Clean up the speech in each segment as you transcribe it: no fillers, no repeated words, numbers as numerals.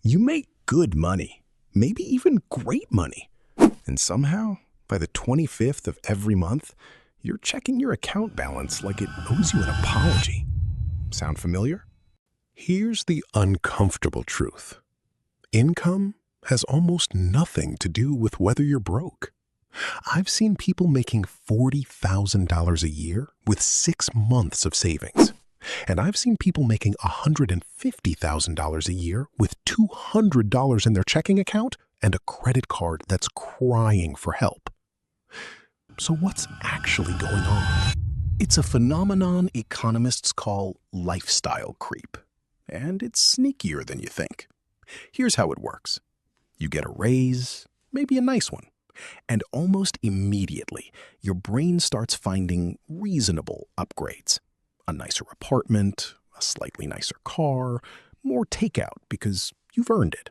You make good money, maybe even great money. And somehow, by the 25th of every month, you're checking your account balance like it owes you an apology. Sound familiar? Here's the uncomfortable truth. Income has almost nothing to do with whether you're broke. I've seen people making $40,000 a year with 6 months of savings. And I've seen people making $150,000 a year with $200 in their checking account and a credit card that's crying for help. So what's actually going on? It's a phenomenon economists call lifestyle creep. And it's sneakier than you think. Here's how it works. You get a raise, maybe a nice one. And almost immediately, your brain starts finding reasonable upgrades. A nicer apartment, a slightly nicer car, more takeout because you've earned it.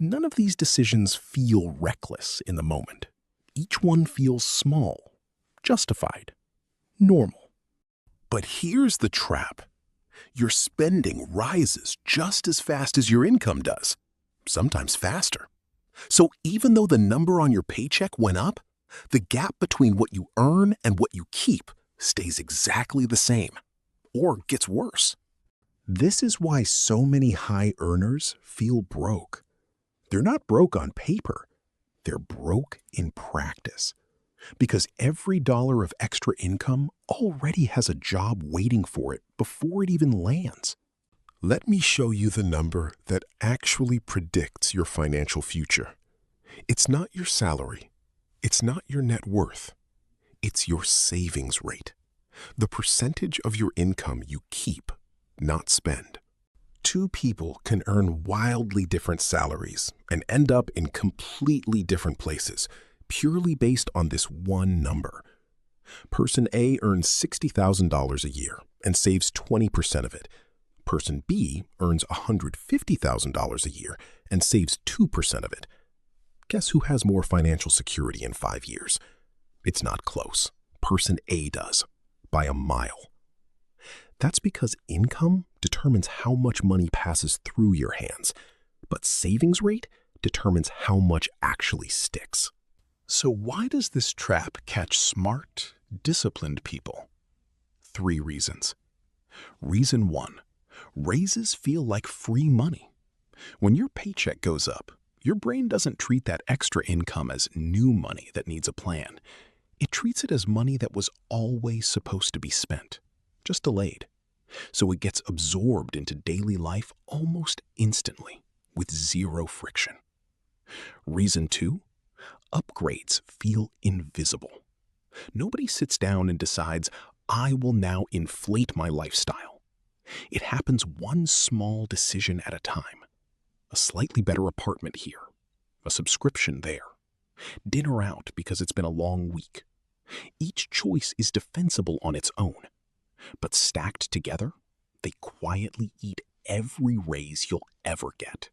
None of these decisions feel reckless in the moment. Each one feels small, justified, normal. But here's the trap. Your spending rises just as fast as your income does, sometimes faster. So even though the number on your paycheck went up, the gap between what you earn and what you keep stays exactly the same, or gets worse. This is why so many high earners feel broke. They're not broke on paper, they're broke in practice. Because every dollar of extra income already has a job waiting for it before it even lands. Let me show you the number that actually predicts your financial future. It's not your salary. It's not your net worth. It's your savings rate. The percentage of your income you keep, not spend. Two people can earn wildly different salaries and end up in completely different places, purely based on this one number. Person A earns $60,000 a year and saves 20% of it. Person B earns $150,000 a year and saves 2% of it. Guess who has more financial security in 5 years? It's not close. Person A does, by a mile. That's because income determines how much money passes through your hands, but savings rate determines how much actually sticks. So why does this trap catch smart, disciplined people? 3 reasons. Reason 1. Raises feel like free money. When your paycheck goes up, your brain doesn't treat that extra income as new money that needs a plan. It treats it as money that was always supposed to be spent, just delayed. So it gets absorbed into daily life almost instantly, with zero friction. Reason 2. Upgrades feel invisible. Nobody sits down and decides, I will now inflate my lifestyle. It happens one small decision at a time. A slightly better apartment here, a subscription there, dinner out because it's been a long week. Each choice is defensible on its own, but stacked together, they quietly eat every raise you'll ever get.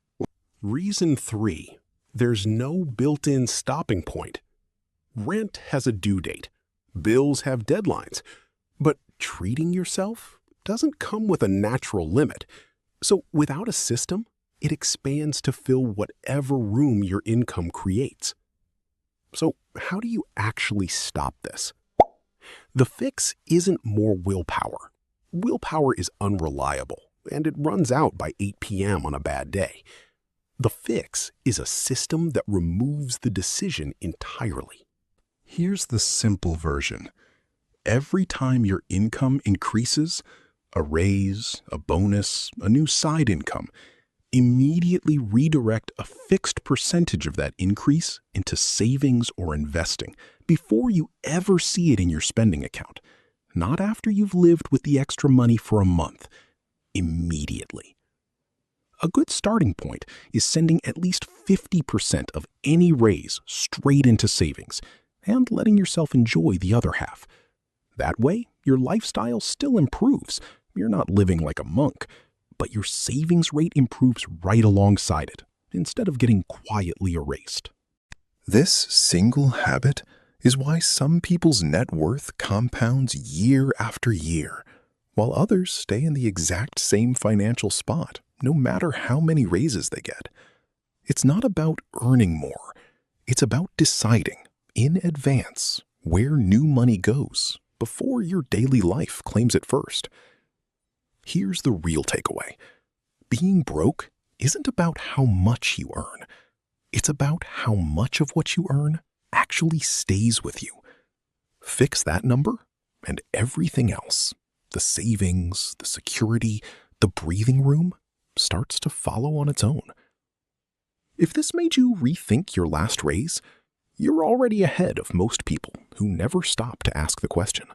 Reason 3. There's no built-in stopping point. Rent has a due date. Bills have deadlines. But treating yourself doesn't come with a natural limit. So without a system, it expands to fill whatever room your income creates. So how do you actually stop this? The fix isn't more willpower. Willpower is unreliable, and it runs out by 8 p.m. on a bad day. The fix is a system that removes the decision entirely. Here's the simple version. Every time your income increases, a raise, a bonus, a new side income, immediately redirect a fixed percentage of that increase into savings or investing before you ever see it in your spending account. Not after you've lived with the extra money for a month. Immediately. A good starting point is sending at least 50% of any raise straight into savings and letting yourself enjoy the other half. That way, your lifestyle still improves. You're not living like a monk, but your savings rate improves right alongside it, instead of getting quietly erased. This single habit is why some people's net worth compounds year after year, while others stay in the exact same financial spot no matter how many raises they get. It's not about earning more. It's about deciding in advance where new money goes before your daily life claims it first. Here's the real takeaway. Being broke isn't about how much you earn. It's about how much of what you earn actually stays with you. Fix that number, and everything else, the savings, the security, the breathing room, starts to follow on its own. If this made you rethink your last raise, you're already ahead of most people who never stop to ask the question.